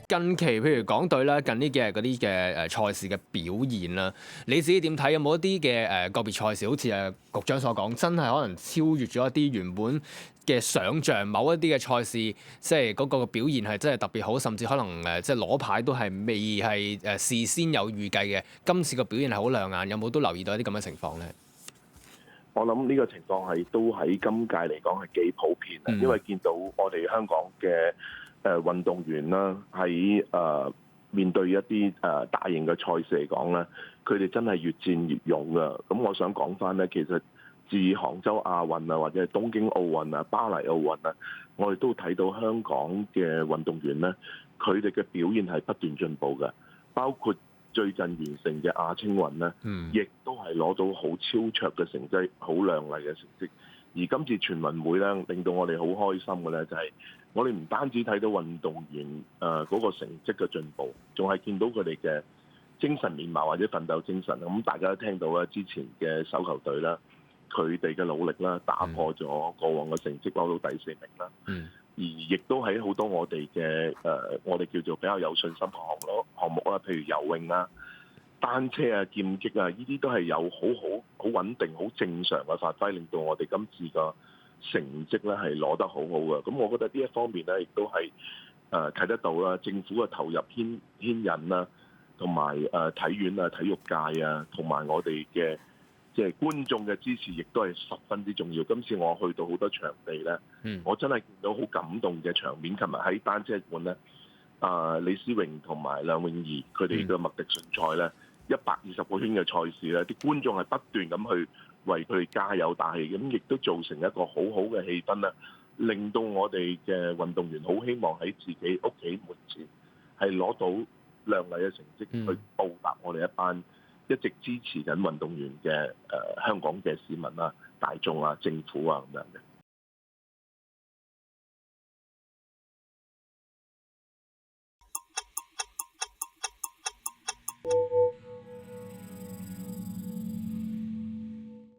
近期譬如港隊啦，近呢幾日嗰啲嘅賽事嘅表現啦，你自己點睇？有冇一啲嘅個別賽事，好似局長所講，真係可能超越咗一啲原本嘅想像，某一啲嘅賽事，即係嗰個表現係真係特別好，甚至可能即係攞牌都係未係事先有預計嘅。今次個表現係好亮眼，有冇都留意到一啲咁嘅情況咧？我諗呢個情況係都喺今屆嚟講係幾普遍啊，因為見到我哋香港嘅運動員啦，喺面對一啲大型嘅賽事嚟講咧，佢哋真係越戰越勇噶。咁我想講翻咧，其實自杭州亞運啊，或者係東京奧運啊、巴黎奧運啊，我哋都睇到香港嘅運動員咧，佢哋嘅表現係不斷進步嘅，包括最近完成嘅亞青運咧，亦都係攞到好超卓嘅成績，好亮麗嘅成績。而今次全運會咧，令到我哋好開心嘅咧，就係我哋唔單止睇到運動員嗰個成績嘅進步，仲係見到佢哋嘅精神面貌或者奮鬥精神。咁大家都聽到啦，之前嘅手球隊啦，佢哋嘅努力啦，打破咗過往嘅成績，攞到第4名啦。而亦都喺好多我哋嘅我哋叫做比較有信心嘅項目啦，譬如游泳啊、單車啊、劍擊啊，呢啲都係有好穩定、好正常嘅發揮，令到我哋今次個成績咧係攞得好好嘅。咁我覺得呢一方面咧，亦都係睇得到啦，政府嘅投入牽引啦，同埋體院啊、體育界啊，同埋我哋嘅即係觀眾嘅支持，亦都係十分之重要。今次我去到好多場地咧，我真係見到好感動嘅場面。琴日喺單車館咧，李思榮同埋梁詠儀佢哋嘅麥迪遜賽咧，120個圈嘅賽事咧，啲觀眾係不斷咁去為佢哋加油打氣，咁亦都造成一個好好嘅氣氛啦，令到我哋嘅運動員好希望喺自己屋企門前係攞到亮麗嘅成績，去報答我哋一班一直支持緊運動員嘅香港嘅市民啊、大眾啊、政府啊咁樣嘅。